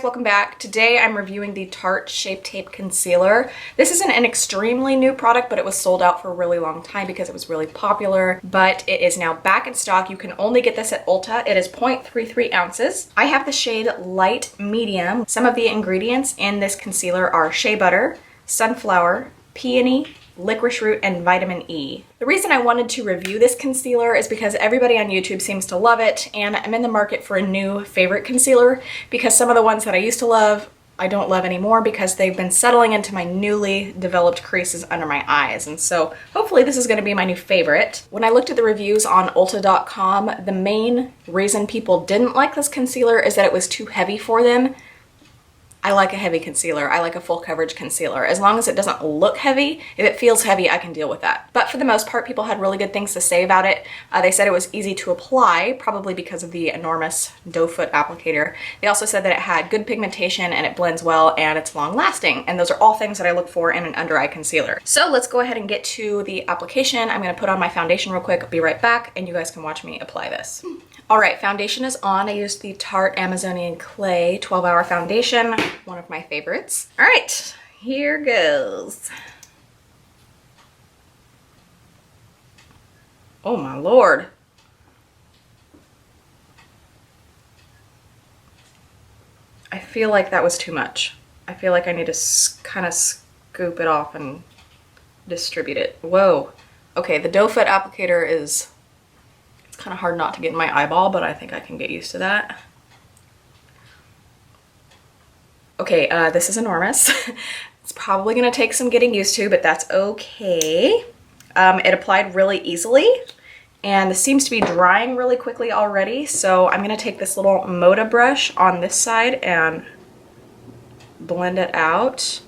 Welcome back. Today I'm reviewing the Tarte Shape Tape Concealer. This isn't an extremely new product, but it was sold out for a really long time because it was really popular, but it is now back in stock. You can only get this at Ulta. It is 0.33 ounces. I have the shade Light Medium. Some of the ingredients in this concealer are shea butter, sunflower, peony, licorice root, and vitamin E. The reason I wanted to review this concealer is because everybody on YouTube seems to love it, and I'm in the market for a new favorite concealer because some of the ones that I used to love, I don't love anymore because they've been settling into my newly developed creases under my eyes, and so hopefully this is going to be my new favorite. When I looked at the reviews on Ulta.com, the main reason people didn't like this concealer is that it was too heavy for them. I like a heavy concealer. I like a full coverage concealer. As long as it doesn't look heavy, if it feels heavy, I can deal with that. But for the most part, people had really good things to say about it. They said it was easy to apply, probably because of the enormous doe foot applicator. They also said that it had good pigmentation and it blends well and it's long lasting. And those are all things that I look for in an under eye concealer. So let's go ahead and get to the application. I'm gonna put on my foundation real quick. I'll be right back and you guys can watch me apply this. All right, foundation is on. I used the Tarte Amazonian Clay 12-hour foundation, one of my favorites. All right, here goes. Oh my Lord. I feel like that was too much. I feel like I need to kind of scoop it off and distribute it. Whoa. Okay, the doe foot applicator is kind of hard not to get in my eyeball, but I think I can get used to that. Okay, this is enormous. It's probably gonna take some getting used to, but that's okay. It applied really easily, and this seems to be drying really quickly already, so I'm gonna take this little Moda brush on this side and blend it out.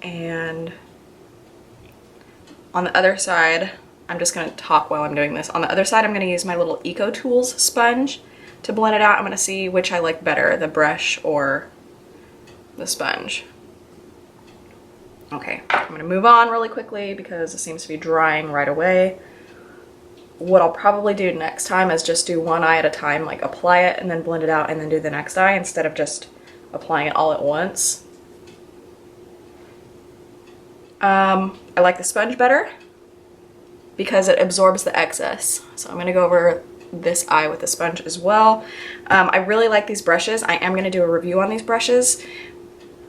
And on the other side, I'm just gonna talk while I'm doing this. On the other side, I'm gonna use my little Eco Tools sponge to blend it out. I'm gonna see which I like better, the brush or the sponge. Okay, I'm gonna move on really quickly because it seems to be drying right away. What I'll probably do next time is just do one eye at a time, like apply it and then blend it out and then do the next eye instead of just applying it all at once. I like the sponge better because it absorbs the excess. So I'm gonna go over this eye with the sponge as well. I really like these brushes. I am gonna do a review on these brushes,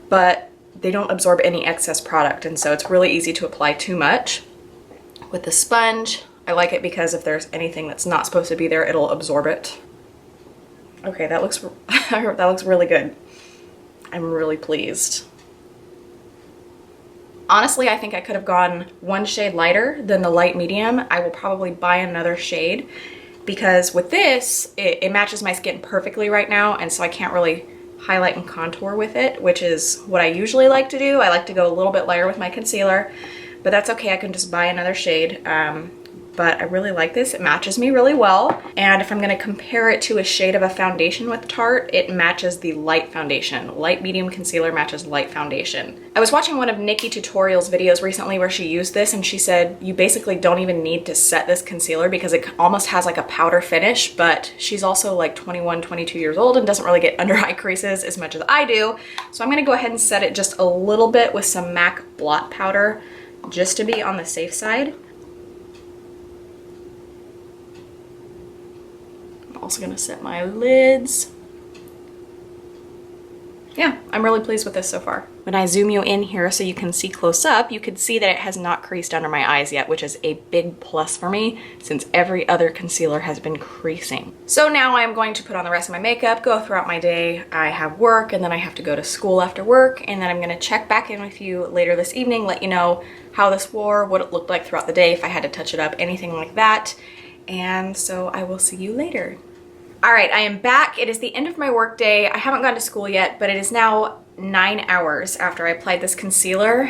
but they don't absorb any excess product, and so it's really easy to apply too much. With the sponge, I like it because if there's anything that's not supposed to be there, it'll absorb it. Okay, that looks that looks really good. I'm really pleased. Honestly, I think I could have gone one shade lighter than the light medium. I will probably buy another shade because with this, it matches my skin perfectly right now, and so I can't really highlight and contour with it, which is what I usually like to do. I like to go a little bit lighter with my concealer, but that's okay. I can just buy another shade. But I really like this. It matches me really well. And if I'm gonna compare it to a shade of a foundation with Tarte, it matches the light foundation. Light medium concealer matches light foundation. I was watching one of Nikki Tutorial's videos recently where she used this and she said you basically don't even need to set this concealer because it almost has like a powder finish, but she's also like 21, 22 years old and doesn't really get under eye creases as much as I do. So I'm gonna go ahead and set it just a little bit with some MAC blot powder just to be on the safe side. Also gonna set my lids. Yeah, I'm really pleased with this so far. When I zoom you in here so you can see close up, you can see that it has not creased under my eyes yet, which is a big plus for me since every other concealer has been creasing. So now I'm going to put on the rest of my makeup, go throughout my day. I have work and then I have to go to school after work, and then I'm gonna check back in with you later this evening, let you know how this wore, what it looked like throughout the day, if I had to touch it up, anything like that. And so I will see you later. All right, I am back. It is the end of my work day. I haven't gone to school yet, but it is now 9 hours after I applied this concealer.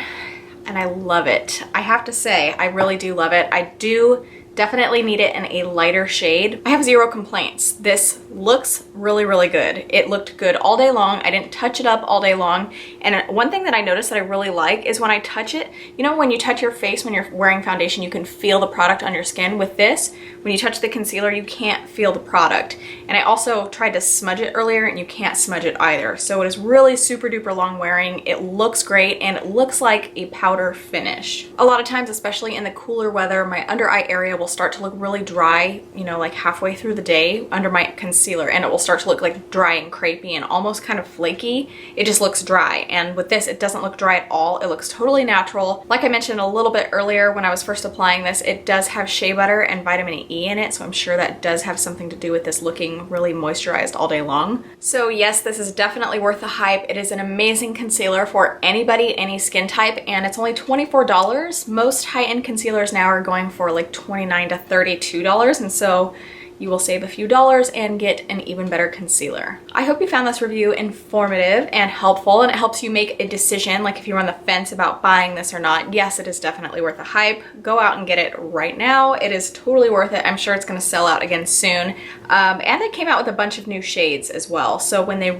and I love it. I have to say, I really do love it. I do definitely need it in a lighter shade. I have zero complaints. This looks really, really good. It looked good all day long. I didn't touch it up all day long. And one thing that I noticed that I really like is when I touch it, you know, when you touch your face when you're wearing foundation, you can feel the product on your skin. With this, when you touch the concealer, you can't feel the product. And I also tried to smudge it earlier and you can't smudge it either. So it is really super duper long wearing. It looks great and it looks like a powder finish. A lot of times, especially in the cooler weather, my under eye area will start to look really dry, you know, like halfway through the day under my concealer, and it will start to look like dry and crepey and almost kind of flaky. It just looks dry. And with this, it doesn't look dry at all. It looks totally natural. Like I mentioned a little bit earlier when I was first applying this, it does have shea butter and vitamin E in it, so I'm sure that does have something to do with this looking really moisturized all day long. So yes, this is definitely worth the hype. It is an amazing concealer for anybody, any skin type, and it's only $24. Most high-end concealers now are going for like $29 to $32, and so you will save a few dollars and get an even better concealer. I hope you found this review informative and helpful, and it helps you make a decision, like if you're on the fence about buying this or not. Yes, it is definitely worth the hype. Go out and get it right now. It is totally worth it. I'm sure it's gonna sell out again soon. And they came out with a bunch of new shades as well. So when they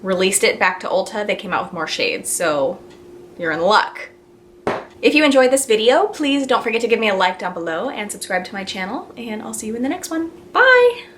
released it back to Ulta, they came out with more shades. So you're in luck. If you enjoyed this video, please don't forget to give me a like down below and subscribe to my channel, and I'll see you in the next one. Bye!